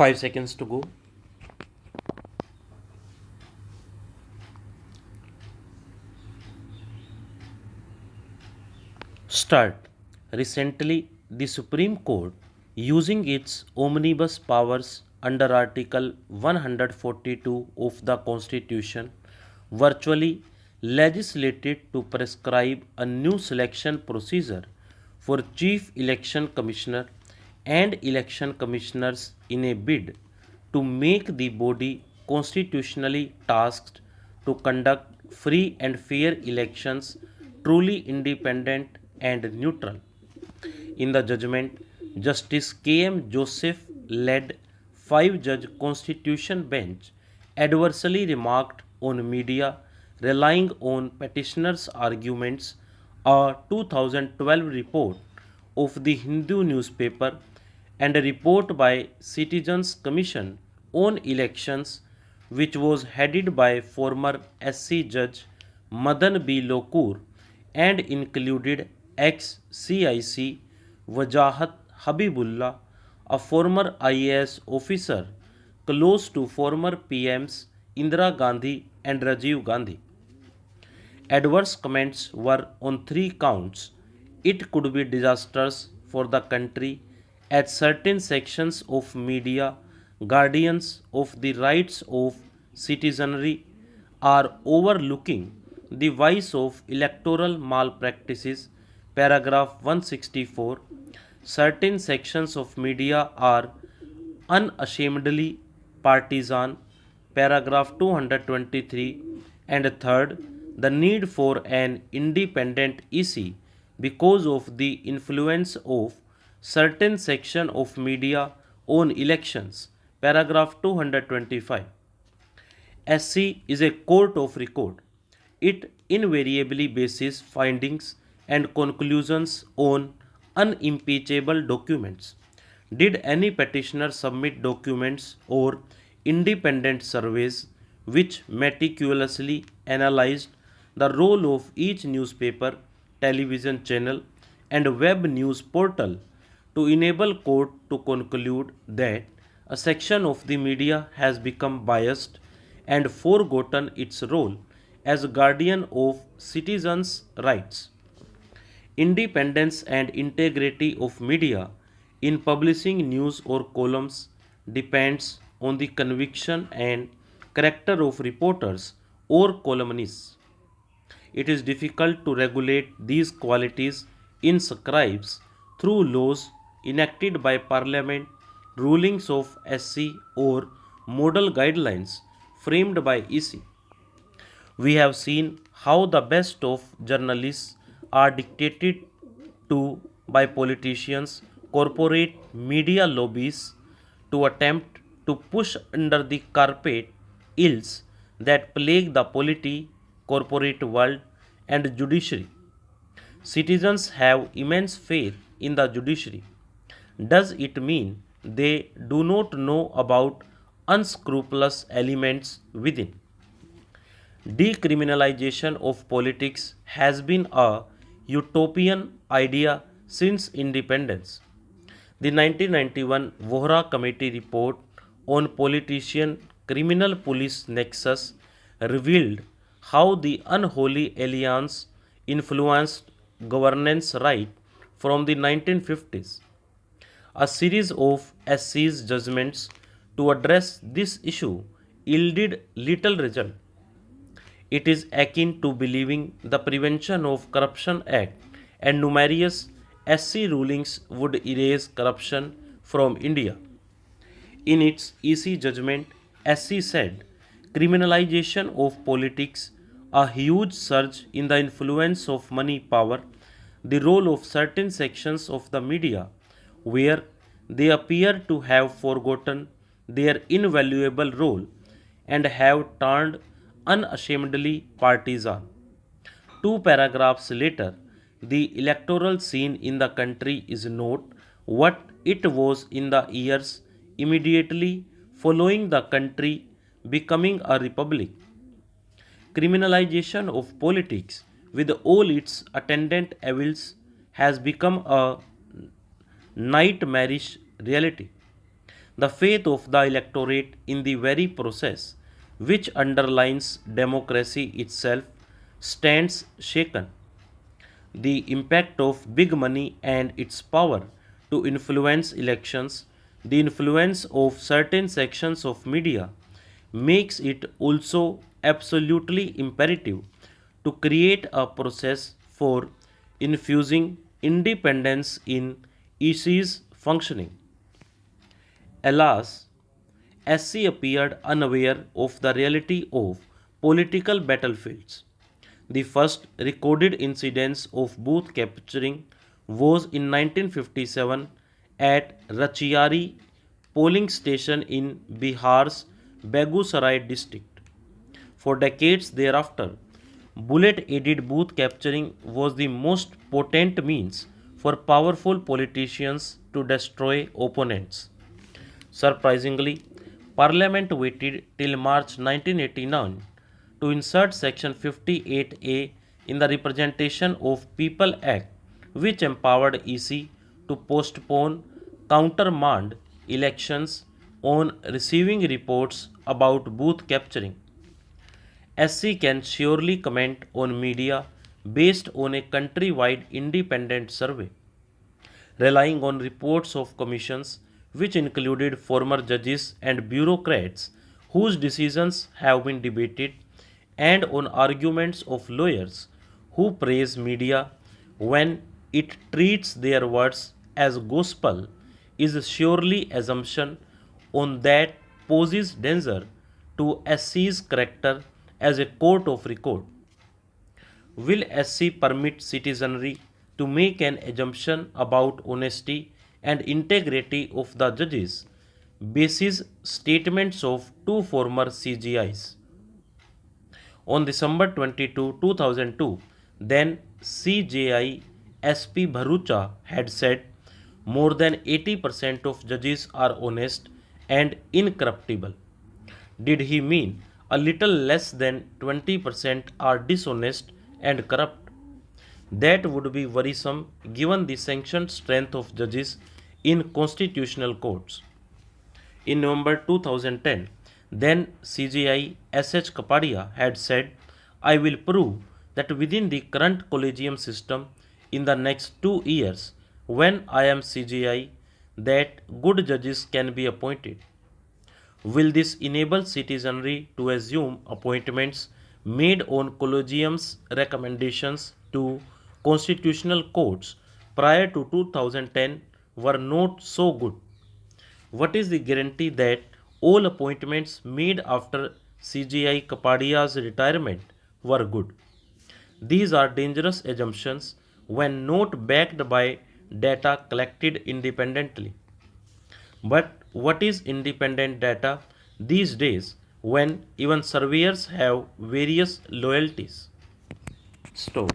5 seconds to go. Start. Recently, the Supreme Court, using its omnibus powers under Article 142 of the Constitution, virtually legislated to prescribe a new selection procedure for Chief Election Commissioner and election commissioners in a bid to make the body constitutionally tasked to conduct free and fair elections truly independent and neutral. In the judgment, Justice K.M. Joseph led 5-judge Constitution bench adversely remarked on media relying on petitioners' arguments. A 2012 report of the Hindu newspaper and a report by Citizens Commission on Elections, which was headed by former SC Judge Madan B. Lokur and included ex-CIC Wajahat Habibullah, a former IAS officer close to former PMs Indira Gandhi and Rajiv Gandhi. Adverse comments were on 3 counts. It could be disastrous for the country as certain sections of media, guardians of the rights of citizenry, are overlooking the vice of electoral malpractices. Paragraph 164. Certain sections of media are unashamedly partisan. Paragraph 223. And third, the need for an independent EC because of the influence of certain section of media on elections. Paragraph 225. SC is a court of record. It invariably bases findings and conclusions on unimpeachable documents. Did any petitioner submit documents or independent surveys which meticulously analyzed the role of each newspaper, television channel, and web news portal to enable court to conclude that a section of the media has become biased and forgotten its role as guardian of citizens' rights? Independence and integrity of media in publishing news or columns depends on the conviction and character of reporters or columnists. It is difficult to regulate these qualities in scribes through laws enacted by Parliament, rulings of SC, or model guidelines framed by EC. We have seen how the best of journalists are dictated to by politicians, corporate media lobbies to attempt to push under the carpet ills that plague the polity, corporate world, and judiciary. Citizens have immense faith in the judiciary. Does it mean they do not know about unscrupulous elements within? Decriminalization of politics has been a utopian idea since independence. The 1991 Vohra Committee report on politician criminal police nexus revealed how the unholy alliance influenced governance right from the 1950s. A series of SC's judgments to address this issue yielded little result. It is akin to believing the Prevention of Corruption Act and numerous SC rulings would erase corruption from India. In its EC judgment, SC said criminalization of politics, a huge surge in the influence of money power, the role of certain sections of the media where they appear to have forgotten their invaluable role and have turned unashamedly partisan. 2 paragraphs later, the electoral scene in the country is not what it was in the years immediately following the country becoming a republic. Criminalization of politics, with all its attendant evils, has become a nightmarish reality. the faith of the electorate in the very process which underlines democracy itself stands shaken. The impact of big money and its power to influence elections, the influence of certain sections of media, makes it also absolutely imperative to create a process for infusing independence in EC's functioning. Alas, SC appeared unaware of the reality of political battlefields. The first recorded incidence of booth capturing was in 1957 at Rachiari polling station in Bihar's Begusarai district. For decades thereafter, bullet aided booth capturing was the most potent means for powerful politicians to destroy opponents. Surprisingly, Parliament waited till March 1989 to insert Section 58A in the Representation of People Act, which empowered EC to postpone countermand elections on receiving reports about booth capturing. SC can surely comment on media based on a countrywide independent survey, relying on reports of commissions which included former judges and bureaucrats whose decisions have been debated, and on arguments of lawyers who praise media when it treats their words as gospel, is surely assumption on that poses danger to SC's character as a court of record. Will SC permit citizenry to make an assumption about honesty and integrity of the judges basis statements of two former CGIs? On December 22, 2002, then CJI SP Bharucha had said more than 80% of judges are honest and incorruptible. Did he mean a little less than 20% are dishonest and corrupt? That would be worrisome given the sanctioned strength of judges in constitutional courts. In November 2010, then CGI SH Kapadia had said, I will prove that within the current collegium system in the next 2 years, when I am CGI, that good judges can be appointed. Will this enable citizenry to assume appointments made on collegium's recommendations to constitutional courts prior to 2010 were not so good? What is the guarantee that all appointments made after CGI Kapadia's retirement were good? These are dangerous assumptions when not backed by data collected independently. But what is independent data these days when even surveyors have various loyalties? Stop.